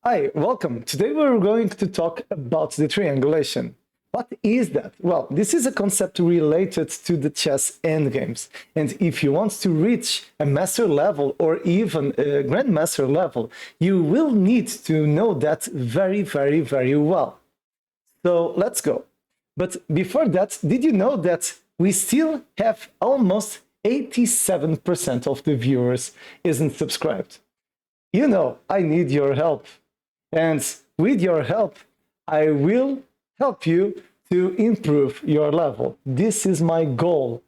Hi, welcome. Today we're going to talk about the triangulation. What is that? Well, this is a concept related to the chess endgames. And if you want to reach a master level or even a grandmaster level, you will need to know that very well. So let's go. But before that, did you know that we still have almost 87% of the viewers isn't subscribed? You know, I need your help. And with your help, I will help you to improve your level. This is my goal.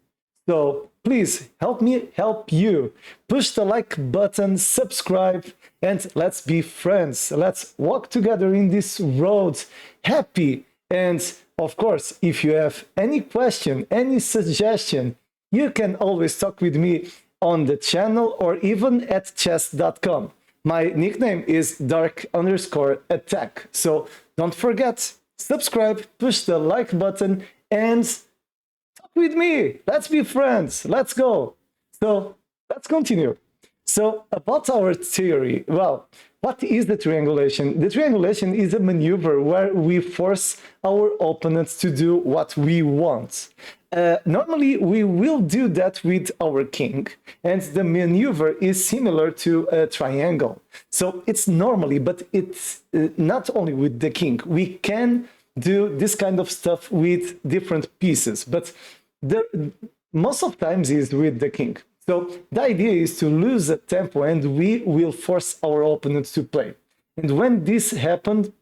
So please help me help you. Push the like button, subscribe, and let's be friends. Let's walk together in this road happy. And of course, if you have any question, any suggestion, you can always talk with me on the channel or even at chess.com. My nickname is dark_attack. So don't forget, subscribe, push the like button, and talk with me. Let's be friends. Let's go. So let's continue. So about our theory, well, what is the triangulation? The triangulation is a maneuver where we force our opponents to do what we want. Normally, we will do that with our king, and the maneuver is similar to a triangle. So it's normally, but it's not only with the king. We can do this kind of stuff with different pieces, but most of times is with the king. So the idea is to lose a tempo and we will force our opponents to play. And when this happened,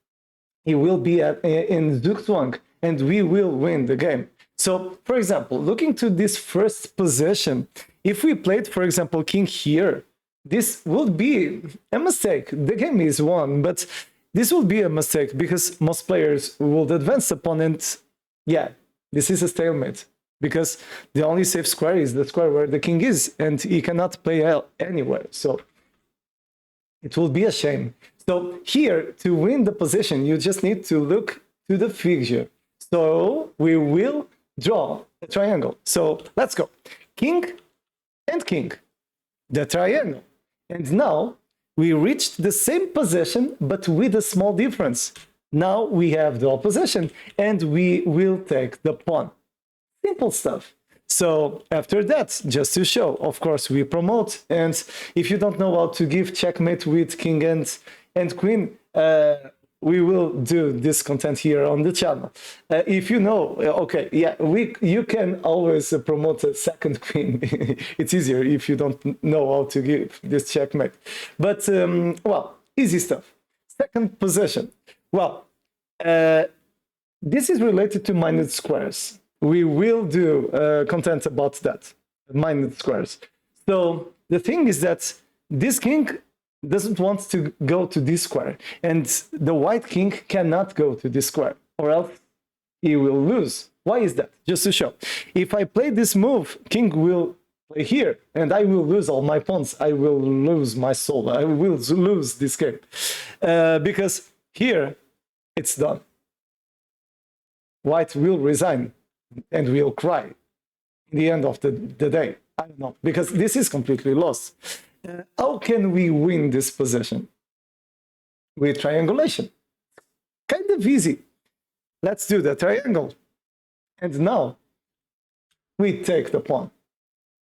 he will be in Zugzwang and we will win the game. So, for example, looking to this first position, if we played, for example, king here, this would be a mistake. The game is won, but this will be a mistake because most players will advance upon it. Yeah, this is a stalemate. Because the only safe square is the square where the king is, and he cannot play anywhere. So it will be a shame. So here, to win the position, you just need to look to the figure. So we will draw a triangle. So let's go. King and king, the triangle. And now we reached the same position, but with a small difference. Now we have the opposition, and we will take the pawn. Simple stuff. So after that, just to show, of course, we promote. And if you don't know how to give checkmate with king and queen, we will do this content here on the channel. If you know, okay, yeah, you can always promote a second queen. It's easier if you don't know how to give this checkmate. But, well, easy stuff. Second position. Well, this is related to minus squares. We will do content about that, minus squares. So the thing is that this king doesn't want to go to this square, and the white king cannot go to this square, or else he will lose. Why is that? Just to show. If I play this move, king will play here, and I will lose all my pawns. I will lose my soul. I will lose this game. Because here, it's done. White will resign and will cry in the end of the day. I don't know, because this is completely lost. How can we win this position? With triangulation. Kind of easy. Let's do the triangle. And now we take the pawn.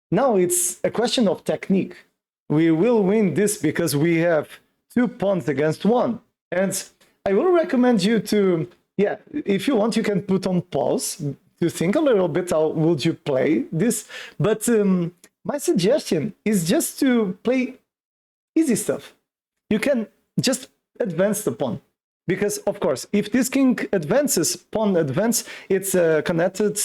Now it's a question of technique. We will win this because we have 2 pawns against 1. And I will recommend you to, yeah, if you want, you can put on pause to think a little bit how would you play this. But my suggestion is just to play easy stuff. You can just advance the pawn. Because, of course, if this king advances, pawn advance, it's a connected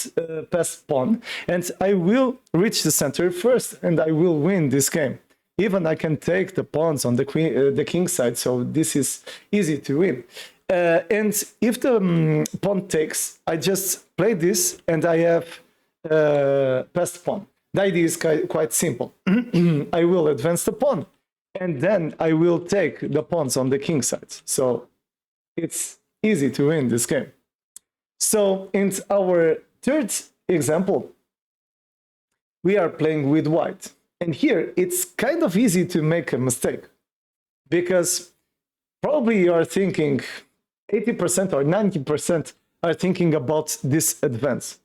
passed pawn. And I will reach the center first, and I will win this game. Even I can take the pawns on the king side, so this is easy to win. And if the pawn takes, I just play this, and I have passed pawn. The idea is quite simple. I will advance the pawn, and then I will take the pawns on the king side. So it's easy to win this game. So in our third example, we are playing with white. And here it's kind of easy to make a mistake because probably you are thinking 80% or 90% are thinking about this advance.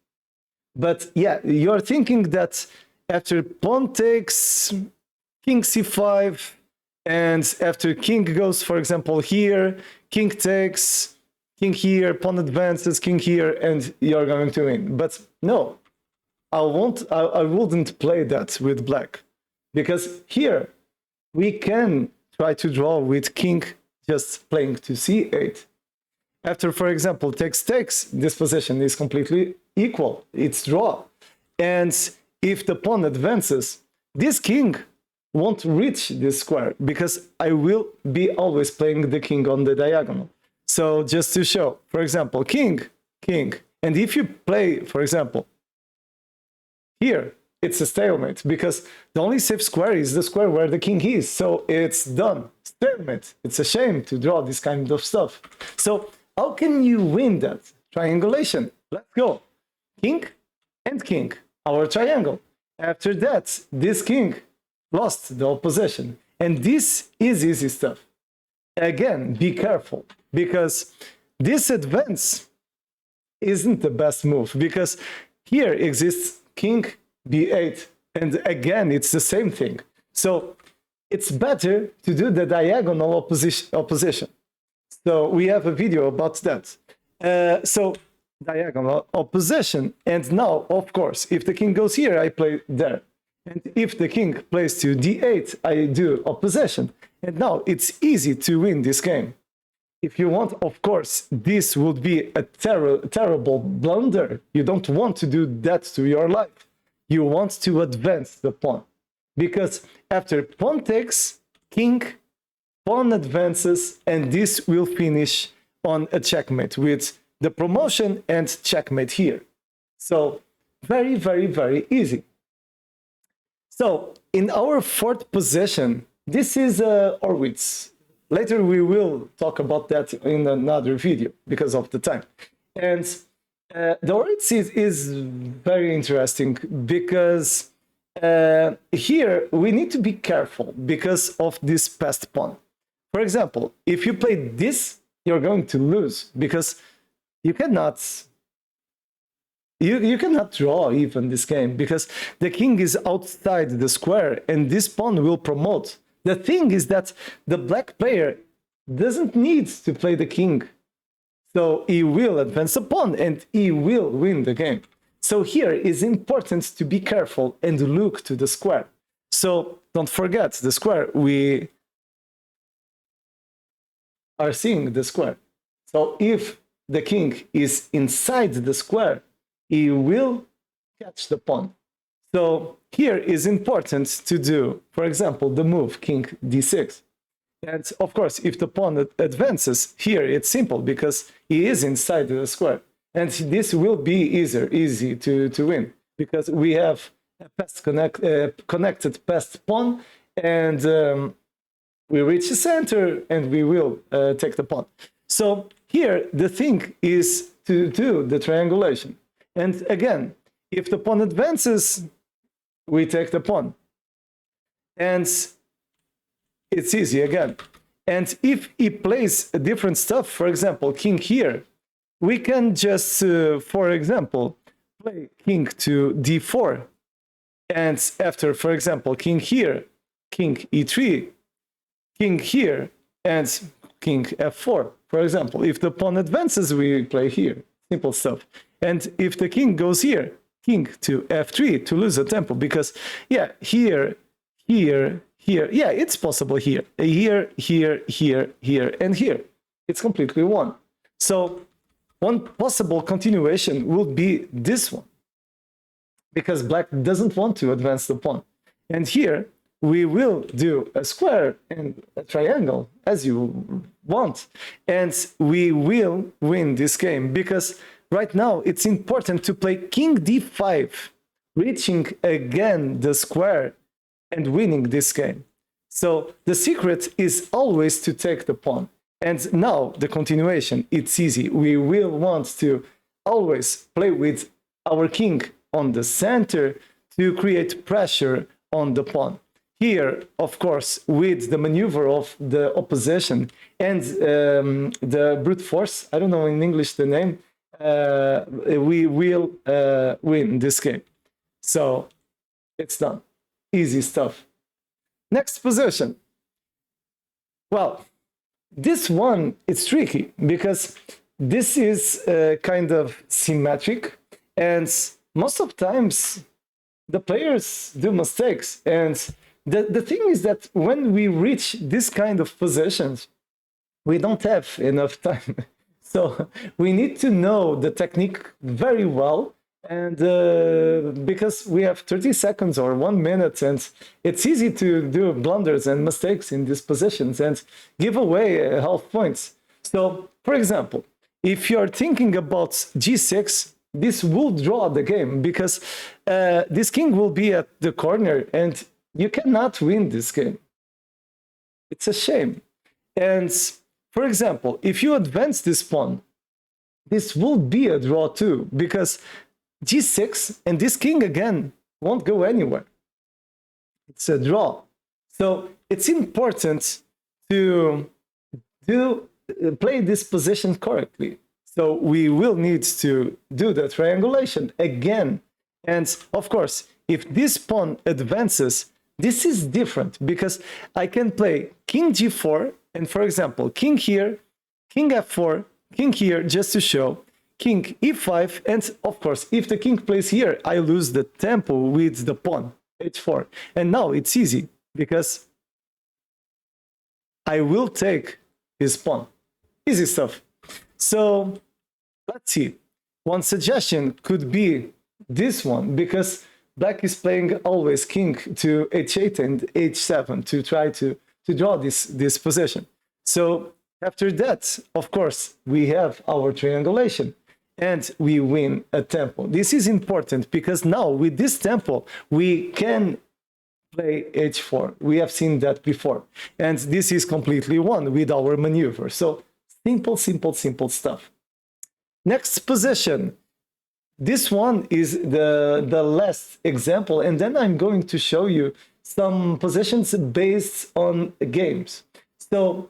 But yeah, you're thinking that after pawn takes king c5, and after king goes, for example, here, king takes, king here, pawn advances, king here, and you're going to win. But no, I wouldn't play that with black, because here we can try to draw with king just playing to c8. After, for example, takes, this position is completely equal. It's draw. And if the pawn advances, this king won't reach this square because I will be always playing the king on the diagonal. So just to show, for example, king, king. And if you play, for example, here, it's a stalemate because the only safe square is the square where the king is. So it's done. Stalemate. It's a shame to draw this kind of stuff. So how can you win that? Triangulation. Let's go. King and king. Our triangle. After that, this king lost the opposition. And this is easy stuff. Again, be careful, because this advance isn't the best move, because here exists king b8, and again, it's the same thing. So it's better to do the diagonal opposition. So we have a video about that. So diagonal opposition, and now, of course, if the king goes here, I play there. And if the king plays to d8, I do opposition. And now it's easy to win this game. If you want, of course, this would be a terrible blunder. You don't want to do that to your life. You want to advance the pawn. Because after pawn takes, king, pawn advances, and this will finish on a checkmate with the promotion and checkmate here. So very, very, very easy. So in our fourth position, this is Horwitz. Later we will talk about that in another video because of the time. And the Horwitz is very interesting because here we need to be careful because of this passed pawn. For example, if you play this, you're going to lose because you cannot you cannot draw even this game because the king is outside the square and this pawn will promote. The thing is that the black player doesn't need to play the king. So he will advance a pawn and he will win the game. So here is important to be careful and look to the square. So don't forget the square. We are seeing the square. So if the king is inside the square, he will catch the pawn. So here is important to do, for example, the move king d6. And of course, if the pawn advances, here it's simple because he is inside the square. And this will be easy to win because we have a connected passed pawn, and we reach the center and we will take the pawn. So here the thing is to do the triangulation. And again, if the pawn advances, we take the pawn. And it's easy again. And if he plays a different stuff, for example, king here, we can just, for example, play king to d4. And after, for example, king here, king e3, king here, and king f4. For example, if the pawn advances, we play here. Simple stuff. And if the king goes here, king to f3 to lose a tempo, because yeah, here, here, here, yeah, it's possible here, here, here, here, here, and here. It's completely won. So one possible continuation would be this one, because black doesn't want to advance the pawn. And here we will do a square and a triangle as you want, and we will win this game because right now it's important to play king d5, reaching again the square and winning this game. So the secret is always to take the pawn. And now the continuation, it's easy. We will want to always play with our king on the center to create pressure on the pawn. here, of course, with the maneuver of the opposition and the brute force, I don't know in English the name, we will win this game. So it's done. Easy stuff. Next position. Well, this one is tricky because this is kind of symmetric, and most of times the players do mistakes. And the thing is that when we reach this kind of positions, we don't have enough time. So we need to know the technique very well. And because we have 30 seconds or 1 minute, and it's easy to do blunders and mistakes in these positions and give away half points. So, for example, if you're thinking about g6, this will draw the game because this king will be at the corner and you cannot win this game. It's a shame. And for example, if you advance this pawn, this will be a draw too, because g6 and this king again won't go anywhere. It's a draw. So it's important to play this position correctly. So we will need to do the triangulation again. And of course, if this pawn advances, this is different because I can play king g4 and, for example, king here, king f4, king here, just to show, king e5, and of course, if the king plays here, I lose the tempo with the pawn, h4. And now it's easy because I will take his pawn. Easy stuff. So let's see. One suggestion could be this one, because black is playing always king to h8 and h7 to try to draw this position. So after that, of course, we have our triangulation and we win a tempo. This is important because now with this tempo, we can play h4. We have seen that before. And this is completely won with our maneuver. So simple, simple, simple stuff. Next position. This one is the last example. And then I'm going to show you some positions based on games. So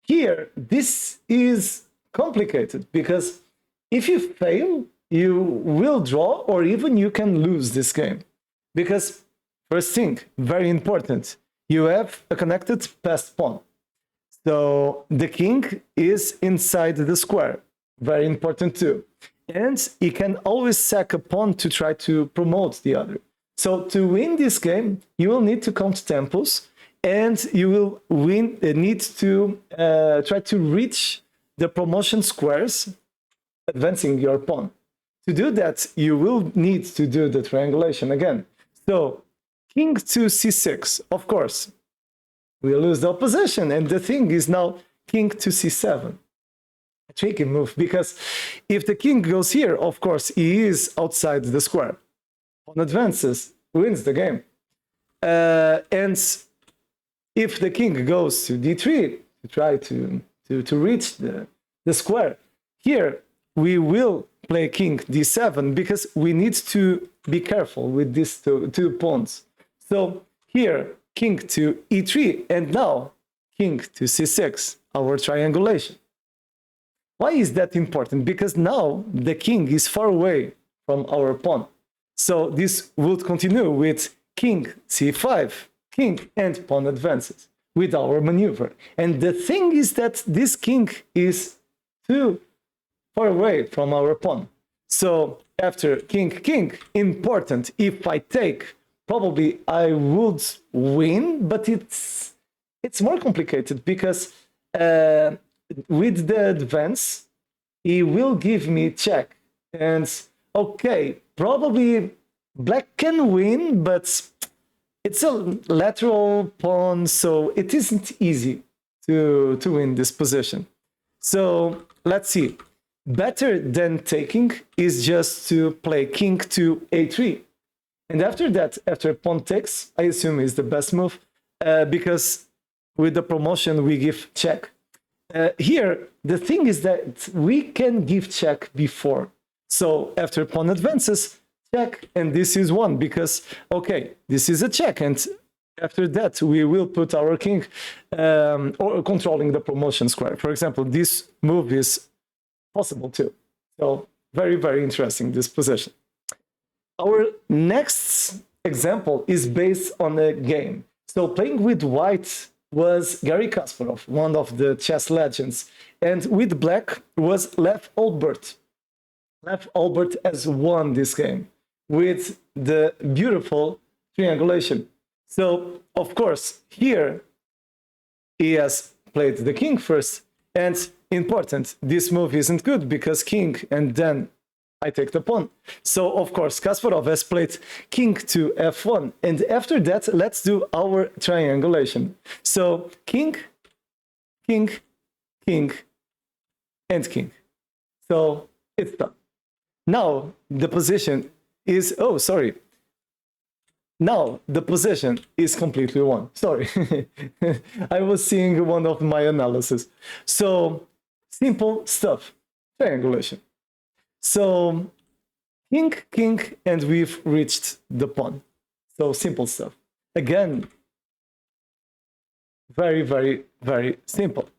here, this is complicated because if you fail, you will draw or even you can lose this game. Because first thing, very important, you have a connected passed pawn. So the king is inside the square. Very important too. And he can always sack a pawn to try to promote the other. So to win this game, you will need to count tempos and you will need to try to reach the promotion squares, advancing your pawn. To do that, you will need to do the triangulation again. So king to c6, of course, we lose the opposition, and the thing is now king to c7. A tricky move, because if the king goes here, of course, he is outside the square. Pawn advances, wins the game. And if the king goes to d3 to try to reach the square, here we will play king d7 because we need to be careful with these two pawns. So here, king to e3, and now king to c6, our triangulation. Why is that important? Because now the king is far away from our pawn. So this would continue with king c5, king and pawn advances with our maneuver. And the thing is that this king is too far away from our pawn. So after king, important, if I take, probably I would win, but it's more complicated because with the advance, he will give me check. And okay, probably black can win, but it's a lateral pawn, so it isn't easy to win this position. So let's see. Better than taking is just to play king to a3. And after that, after pawn takes, I assume is the best move because with the promotion we give check. Here, the thing is that we can give check before. So after pawn advances, check, and this is one because, okay, this is a check. And After that, we will put our king or controlling the promotion square. For example, this move is possible too. So very, very interesting, this position. Our next example is based on a game. So playing with white was Garry Kasparov, one of the chess legends, and with black was Lev Albert. Lev Albert has won this game with the beautiful triangulation. So, of course, here he has played the king first, and important, this move isn't good because king, and then I take the pawn. So, of course, Kasparov has played king to f1, and after that, let's do our triangulation. So, king, king, king, and king. So, it's done. Now, the position is, oh, sorry. Now, the position is completely won. Sorry. I was seeing one of my analysis. So, simple stuff. Triangulation. So, king, king, and we've reached the pawn. So, simple stuff. Again, very, very, very simple.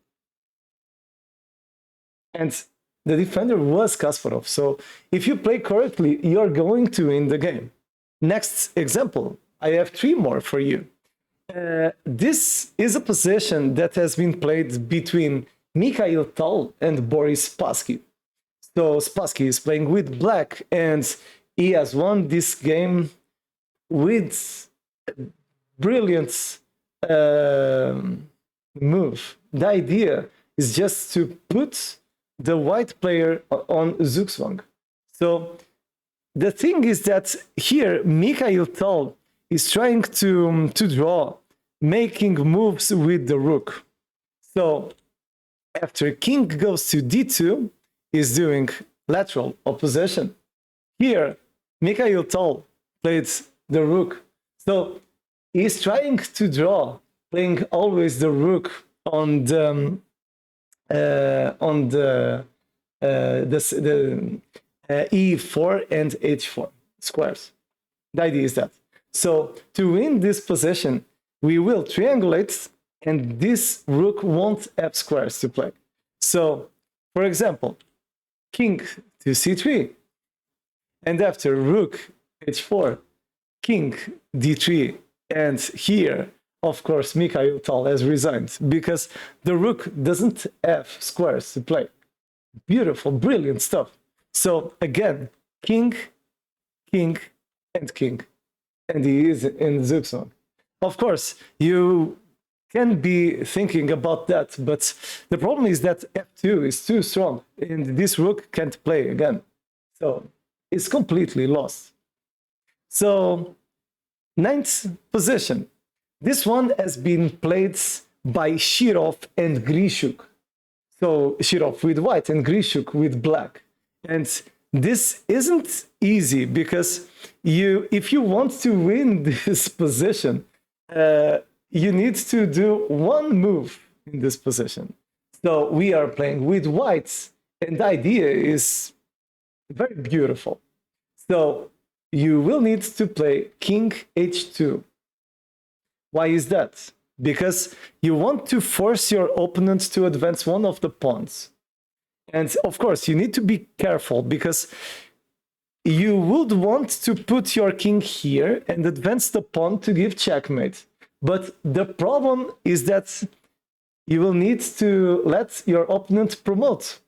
And the defender was Kasparov. So, if you play correctly, you're going to win the game. Next example, I have 3 more for you. This is a position that has been played between Mikhail and Boris Spassky. So Spassky is playing with black, and he has won this game with a brilliant move. The idea is just to put the white player on Zugzwang. So the thing is that here Mikhail is trying to draw, making moves with the rook. So after king goes to d2, he's doing lateral opposition. Here Mikhail played the rook. So he's trying to draw, playing always the rook on the e4 and h4 squares. The idea is that. So to win this position, we will triangulate, and this rook won't have squares to play. So, for example, king to c3, and after rook h4, king d3, and here, of course, Mikhail has resigned because the rook doesn't have squares to play. Beautiful, brilliant stuff. So again, king, king, and king. And he is in Zugzwang. Of course, you can be thinking about that, but the problem is that f2 is too strong, and this rook can't play again. So it's completely lost. So, 9th position. This one has been played by Shirov and Grishuk. So Shirov with white and Grishuk with black. And this isn't easy because if you want to win this position, you need to do one move in this position. So we are playing with whites, and the idea is very beautiful. So you will need to play king h2. Why is that? Because you want to force your opponent to advance one of the pawns. And of course, you need to be careful because you would want to put your king here and advance the pawn to give checkmate. But the problem is that you will need to let your opponent promote.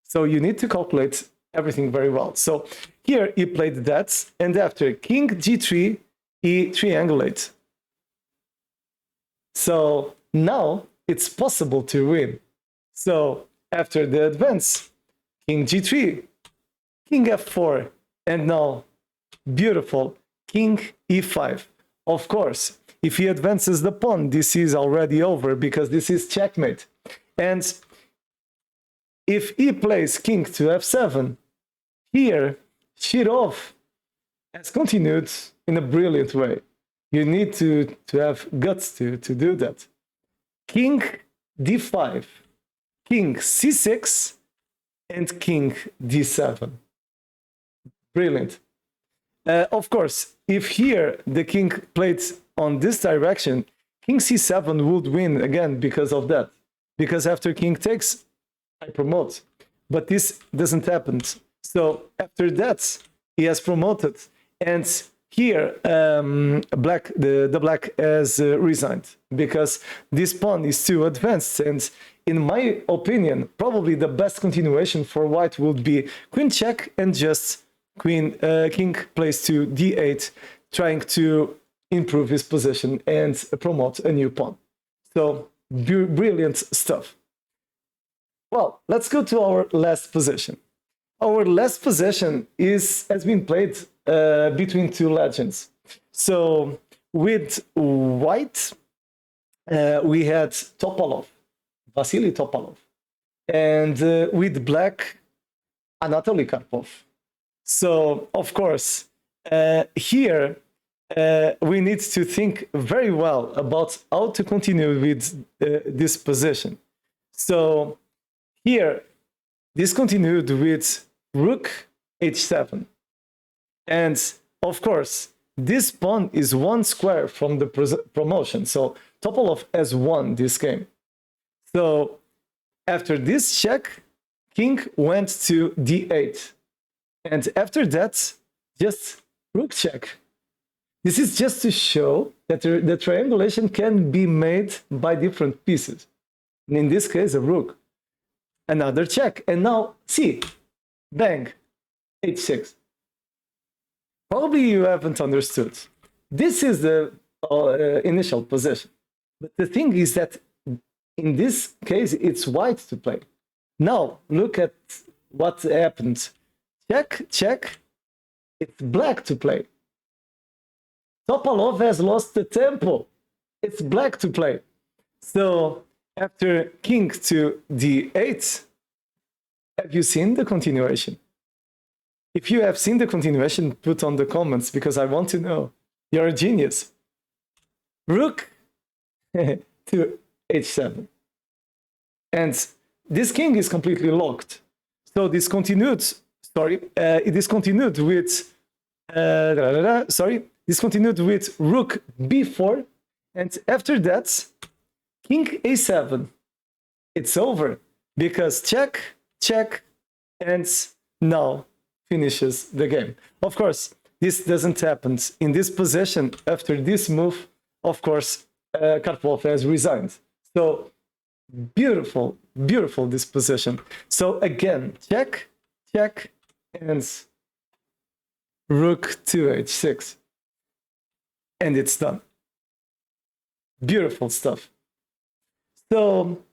So you need to calculate everything very well. So here he played that, and after king g3, he triangulates. So now it's possible to win. So after the advance, king g3, king f4, and now beautiful king e5. Of course, if he advances the pawn, this is already over because this is checkmate. And if he plays king to f7, here Shirov has continued in a brilliant way. You need to have guts to do that. King d5, king c6, and king d7. Brilliant. Of course, if here the king played on this direction, king c7 would win again because of that. Because after king takes, I promote. But this doesn't happen. So after that, he has promoted. And here, the black has resigned because this pawn is too advanced. And in my opinion, probably the best continuation for white would be queen check and just king plays to d8, trying to improve his position and promote a new pawn. So brilliant stuff. Well, let's go to our last position. Our last position has been played between two legends. So with white, we had Topalov, Vasily Topalov, and with black, Anatoly Karpov. So, of course, here we need to think very well about how to continue with this position. So here, this continued with rook h7. And of course, this pawn is one square from the promotion. So Topalov has won this game. So after this check, king went to d8. And after that, just rook check. This is just to show that the triangulation can be made by different pieces. And in this case, a rook. Another check. And now, see, bang, h6. Probably you haven't understood. This is the initial position. But the thing is that in this case, it's white to play. Now, look at what happened. Check, check. It's black to play. Topalov has lost the tempo. It's black to play. So after king to d8, have you seen the continuation? If you have seen the continuation, put on the comments because I want to know. You're a genius. Rook to h7. And this king is completely locked. So this continued, it is continued with, this continued with rook b4. And after that, king a7. It's over because check, check, and now finishes the game. Of course, this doesn't happen in this position. After this move, of course, Karpov has resigned. So beautiful, beautiful this position. So again, check, check, and rook to h6. And it's done. Beautiful stuff. So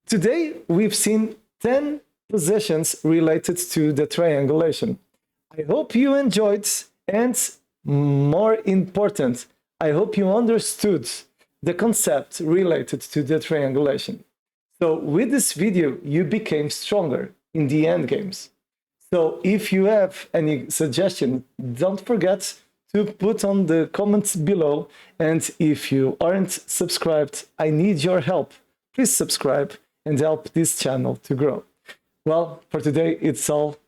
today we've seen 10 positions related to the triangulation. I hope you enjoyed, and more important, I hope you understood the concept related to the triangulation. So with this video, you became stronger in the endgames. So if you have any suggestion, don't forget to put on the comments below. And if you aren't subscribed, I need your help. Please subscribe and help this channel to grow. Well, for today, it's all.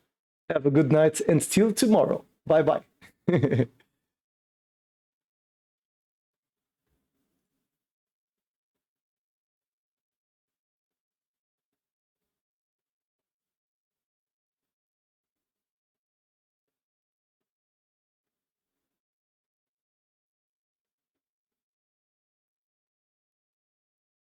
Have a good night and till tomorrow. Bye-bye.